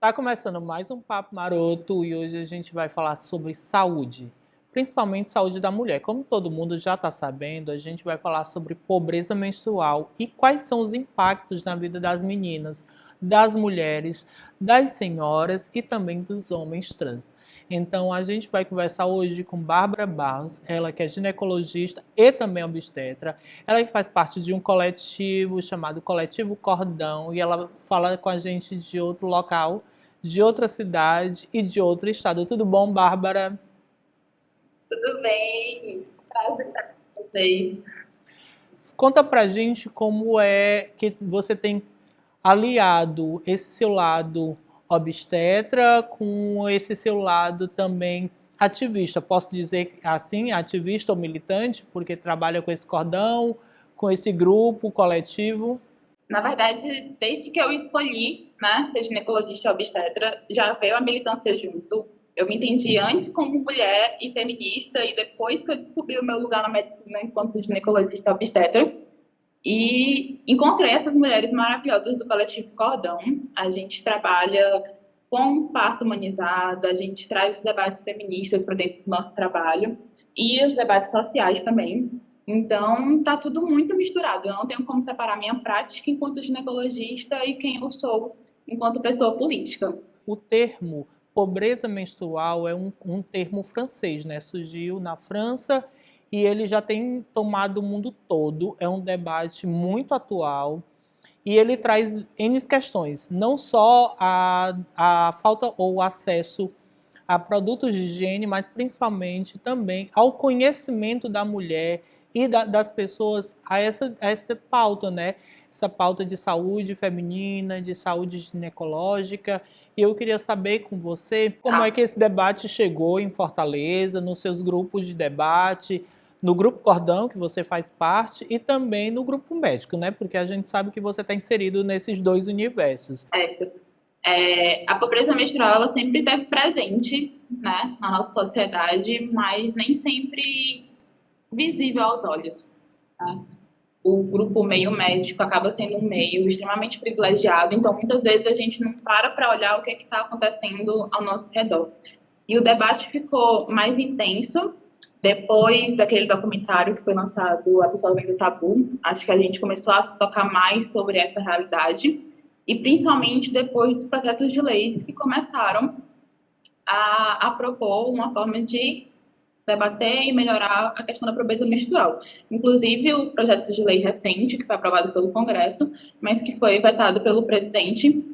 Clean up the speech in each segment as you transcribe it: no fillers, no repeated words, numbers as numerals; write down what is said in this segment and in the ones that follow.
Tá começando mais um Papo Maroto e hoje a gente vai falar sobre saúde, principalmente saúde da mulher. Como todo mundo já está sabendo, a gente vai falar sobre pobreza menstrual e quais são os impactos na vida das meninas, das mulheres, das senhoras e também dos homens trans. Então a gente vai conversar hoje com Bárbara Barros, ela que é ginecologista e também obstetra. Ela que faz parte de um coletivo chamado Coletivo Cordão e ela fala com a gente de outro local, de outra cidade e de outro estado. Tudo bom, Bárbara? Tudo bem? Prazer estar com vocês. Conta pra gente como é que você tem aliado esse seu lado obstetra com esse seu lado também ativista. Posso dizer assim, ativista ou militante, porque trabalha com esse cordão, com esse grupo coletivo. Na verdade, desde que eu escolhi, né, ser ginecologista e obstetra, já veio a militância junto. Eu me entendi antes como mulher e feminista, e depois que eu descobri o meu lugar na medicina enquanto ginecologista e obstetra, e encontrei essas mulheres maravilhosas do Coletivo Cordão. A gente trabalha com parto humanizado, a gente traz os debates feministas para dentro do nosso trabalho e os debates sociais também. Então, tá tudo muito misturado. Eu não tenho como separar minha prática enquanto ginecologista e quem eu sou enquanto pessoa política. O termo pobreza menstrual é um termo francês, né? Surgiu na França e ele já tem tomado o mundo todo. É um debate muito atual e ele traz N questões, não só a falta ou o acesso a produtos de higiene, mas principalmente também ao conhecimento da mulher e das pessoas a essa pauta, né? Essa pauta de saúde feminina, de saúde ginecológica. E eu queria saber com você como é Ah, que esse debate chegou em Fortaleza, nos seus grupos de debate, no Grupo Cordão, que você faz parte, e também no Grupo Médico, né? Porque a gente sabe que você está inserido nesses dois universos. a pobreza menstrual ela sempre esteve presente, né, na nossa sociedade, mas nem sempre visível aos olhos. Tá? O grupo meio médico acaba sendo um meio extremamente privilegiado, então muitas vezes a gente não para olhar o que está acontecendo ao nosso redor. E o debate ficou mais intenso depois daquele documentário que foi lançado, Absorvendo o Tabu. Acho que a gente começou a se tocar mais sobre essa realidade, e principalmente depois dos projetos de leis que começaram a propor uma forma de debater e melhorar a questão da pobreza menstrual. Inclusive, o projeto de lei recente, que foi aprovado pelo Congresso, mas que foi vetado pelo presidente,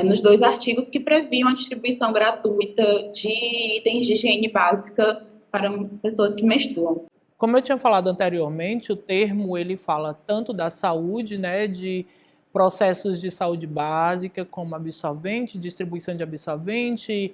nos dois artigos que previam a distribuição gratuita de itens de higiene básica para pessoas que menstruam. Como eu tinha falado anteriormente, o termo ele fala tanto da saúde, né, de processos de saúde básica, como absorvente, distribuição de absorvente,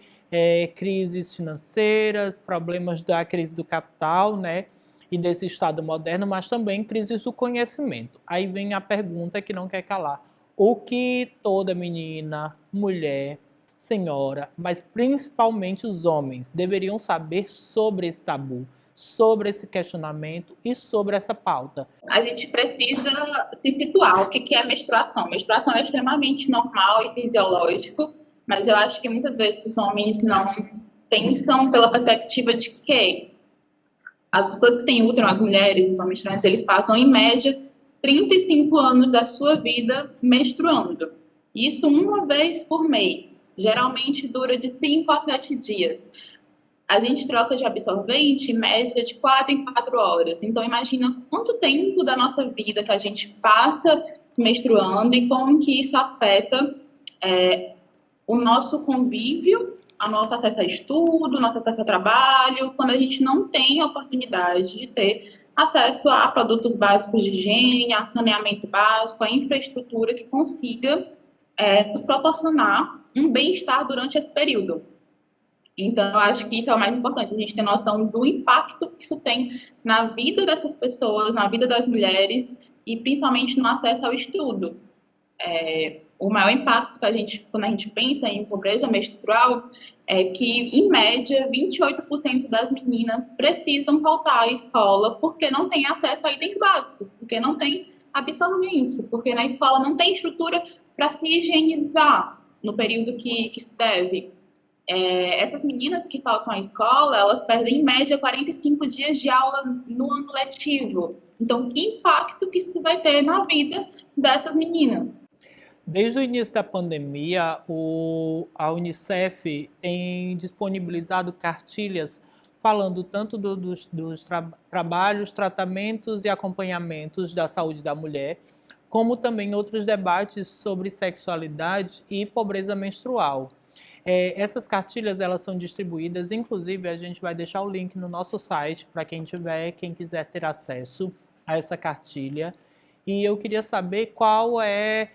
crises financeiras, problemas da crise do capital, né, e desse Estado moderno, mas também crises do conhecimento. Aí vem a pergunta que não quer calar. O que toda menina, mulher, senhora, mas principalmente os homens deveriam saber sobre esse tabu, sobre esse questionamento e sobre essa pauta? A gente precisa se situar o que é a menstruação. A menstruação é extremamente normal e fisiológico, mas eu acho que muitas vezes os homens não pensam pela perspectiva de que as pessoas que têm útero, as mulheres, os homens trans, eles passam em média 35 anos da sua vida menstruando. Isso uma vez por mês. Geralmente dura de 5 a 7 dias. A gente troca de absorvente em média de 4 em 4 horas. Então, imagina quanto tempo da nossa vida que a gente passa menstruando e como que isso afeta o nosso convívio, o nosso acesso a estudo, o nosso acesso a trabalho, quando a gente não tem a oportunidade de ter acesso a produtos básicos de higiene, a saneamento básico, a infraestrutura que consiga nos proporcionar um bem-estar durante esse período. Então, eu acho que isso é o mais importante, a gente ter noção do impacto que isso tem na vida dessas pessoas, na vida das mulheres e principalmente no acesso ao estudo. O maior impacto que quando a gente pensa em pobreza menstrual, é que, em média, 28% das meninas precisam voltar à escola porque não têm acesso a itens básicos, porque não tem absorvente, porque na escola não tem estrutura para se higienizar. no período que se deve. Essas meninas que faltam à escola, elas perdem em média 45 dias de aula no ano letivo. Então, que impacto que isso vai ter na vida dessas meninas? Desde o início da pandemia, a Unicef tem disponibilizado cartilhas falando tanto dos trabalhos, tratamentos e acompanhamentos da saúde da mulher, como também outros debates sobre sexualidade e pobreza menstrual. Essas cartilhas elas são distribuídas, inclusive a gente vai deixar o link no nosso site para quem quiser ter acesso a essa cartilha. E eu queria saber qual é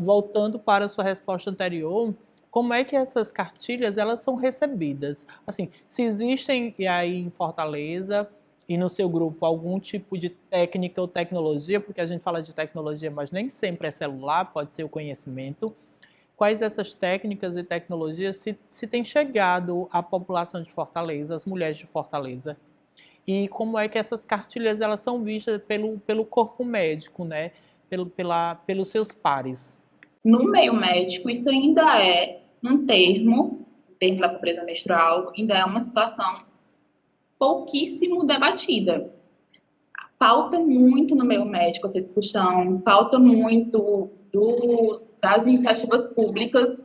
voltando para a sua resposta anterior, como é que essas cartilhas elas são recebidas? Assim, se existem aí em Fortaleza e no seu grupo algum tipo de técnica ou tecnologia, porque a gente fala de tecnologia, mas nem sempre é celular, pode ser o conhecimento. Quais essas técnicas e tecnologias se tem chegado à população de Fortaleza, às mulheres de Fortaleza? E como é que essas cartilhas elas são vistas pelo corpo médico, né? Pelos seus pares? No meio médico, isso ainda é um termo da pobreza menstrual, ainda é uma situação pouquíssimo debatida. Falta muito no meio médico essa discussão, falta muito das iniciativas públicas.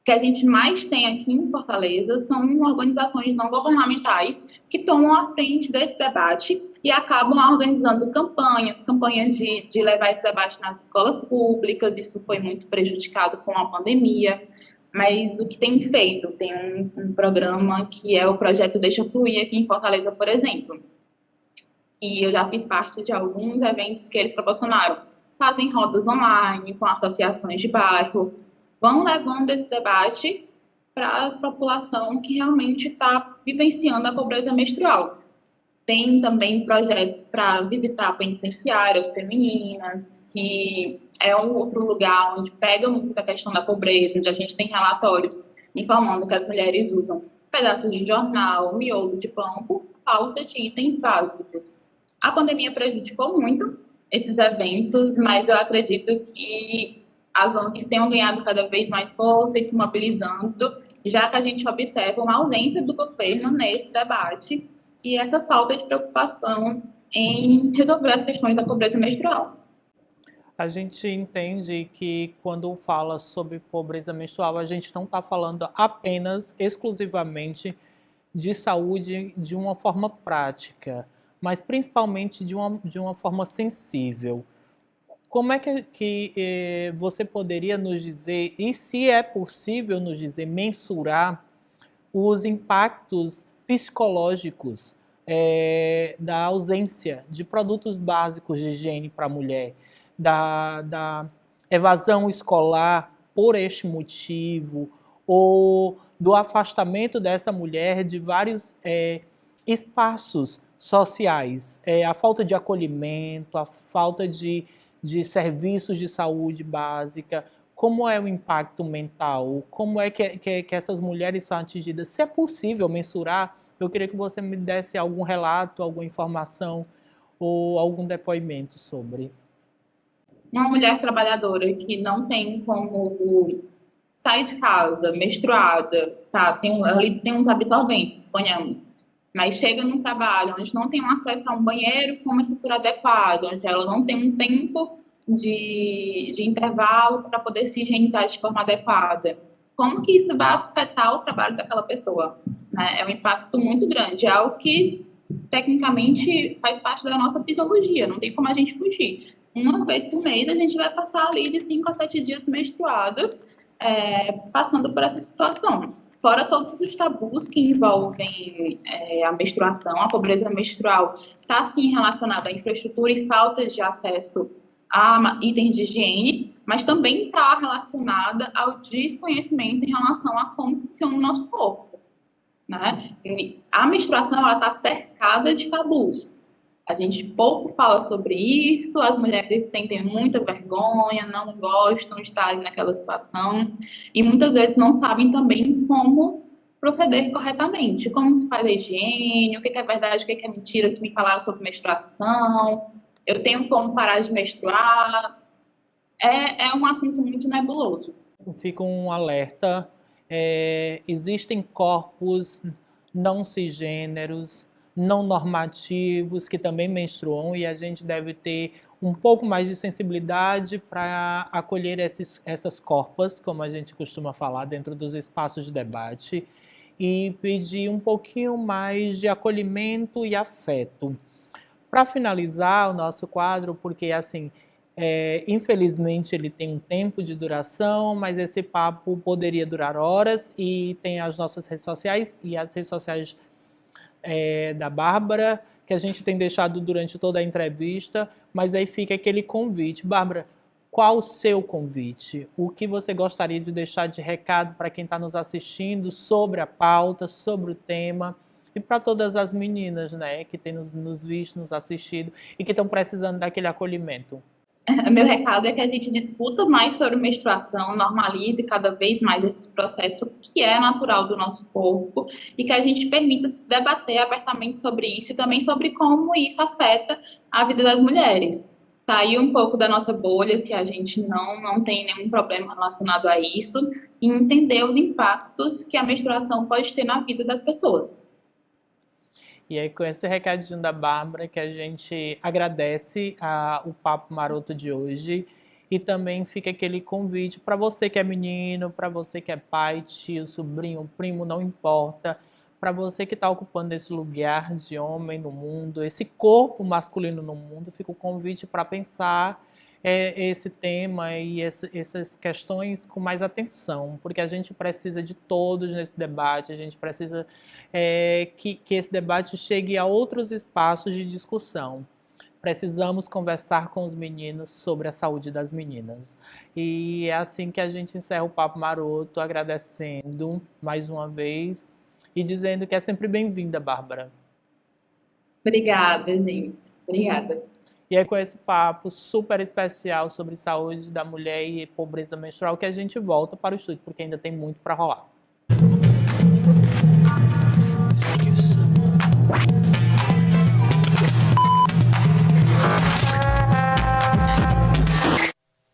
Que a gente mais tem aqui em Fortaleza são organizações não governamentais que tomam a frente desse debate e acabam organizando campanhas de levar esse debate nas escolas públicas. Isso foi muito prejudicado com a pandemia, mas o que tem feito? Tem um programa que é o projeto Deixa Fluir aqui em Fortaleza, por exemplo, e eu já fiz parte de alguns eventos que eles proporcionaram. Fazem rodas online com associações de bairro, vão levando esse debate para a população que realmente está vivenciando a pobreza menstrual. Tem também projetos para visitar penitenciárias femininas, que é um outro lugar onde pega muito a questão da pobreza, onde a gente tem relatórios informando que as mulheres usam pedaços de jornal, miolo de pão, por falta de itens básicos. A pandemia prejudicou muito esses eventos, mas eu acredito que as ONGs tenham ganhado cada vez mais força e se mobilizando, já que a gente observa uma ausência do governo nesse debate e essa falta de preocupação em resolver as questões da pobreza menstrual. A gente entende que quando fala sobre pobreza menstrual, a gente não está falando apenas, exclusivamente, de saúde de uma forma prática, mas principalmente de uma forma sensível. Como é que você poderia nos dizer, e se é possível nos dizer, mensurar os impactos psicológicos da ausência de produtos básicos de higiene para a mulher, da evasão escolar por este motivo, ou do afastamento dessa mulher de vários espaços sociais, a falta de acolhimento, a falta de serviços de saúde básica, como é o impacto mental, como é que essas mulheres são atingidas, se é possível mensurar. Eu queria que você me desse algum relato, alguma informação ou algum depoimento sobre. Uma mulher trabalhadora que não tem como sair de casa menstruada, tá? Ali tem uns absorventes, suponhamos, mas chega num trabalho onde não tem um acesso a um banheiro com uma estrutura adequada, onde ela não tem um tempo de intervalo para poder se higienizar de forma adequada. Como que isso vai afetar o trabalho daquela pessoa? Né? É um impacto muito grande, é algo que tecnicamente faz parte da nossa fisiologia, não tem como a gente fugir. Uma vez por mês a gente vai passar ali de 5 a 7 dias menstruada, passando por essa situação. Fora todos os tabus que envolvem a menstruação, a pobreza menstrual está sim relacionada à infraestrutura e falta de acesso a itens de higiene, mas também está relacionada ao desconhecimento em relação a como funciona o nosso corpo. Né? A menstruação está cercada de tabus. A gente pouco fala sobre isso, as mulheres sentem muita vergonha, não gostam de estar naquela situação e muitas vezes não sabem também como proceder corretamente, como se faz a higiene, o que é verdade, o que é mentira, que me falaram sobre menstruação, eu tenho como parar de menstruar. É um assunto muito nebuloso. fica um alerta. Existem corpos não cisgêneros, não normativos, que também menstruam, e a gente deve ter um pouco mais de sensibilidade para acolher essas corpas, como a gente costuma falar, dentro dos espaços de debate, e pedir um pouquinho mais de acolhimento e afeto. Para finalizar o nosso quadro, porque assim, infelizmente ele tem um tempo de duração, mas esse papo poderia durar horas, e tem as nossas redes sociais e as redes sociais da Bárbara, que a gente tem deixado durante toda a entrevista, mas aí fica aquele convite. Bárbara, qual o seu convite? O que você gostaria de deixar de recado para quem está nos assistindo sobre a pauta, sobre o tema, e para todas as meninas, né, que têm nos visto, nos assistido e que estão precisando daquele acolhimento? Meu recado é que a gente discuta mais sobre menstruação, normalize cada vez mais esse processo que é natural do nosso corpo e que a gente permita debater abertamente sobre isso e também sobre como isso afeta a vida das mulheres. Sair um pouco da nossa bolha, se a gente não tem nenhum problema relacionado a isso, e entender os impactos que a menstruação pode ter na vida das pessoas. E aí, com esse recadinho da Bárbara, que a gente agradece o Papo Maroto de hoje. E também fica aquele convite para você que é menino, para você que é pai, tio, sobrinho, primo, não importa. Para você que está ocupando esse lugar de homem no mundo, esse corpo masculino no mundo, fica o convite para pensar esse tema e essas questões com mais atenção, porque a gente precisa de todos nesse debate, a gente precisa que esse debate chegue a outros espaços de discussão. Precisamos conversar com os meninos sobre a saúde das meninas. E é assim que a gente encerra o Papo Maroto, agradecendo mais uma vez e dizendo que é sempre bem-vinda, Bárbara. Obrigada, gente. Obrigada. E é com esse papo super especial sobre saúde da mulher e pobreza menstrual que a gente volta para o estúdio, porque ainda tem muito para rolar.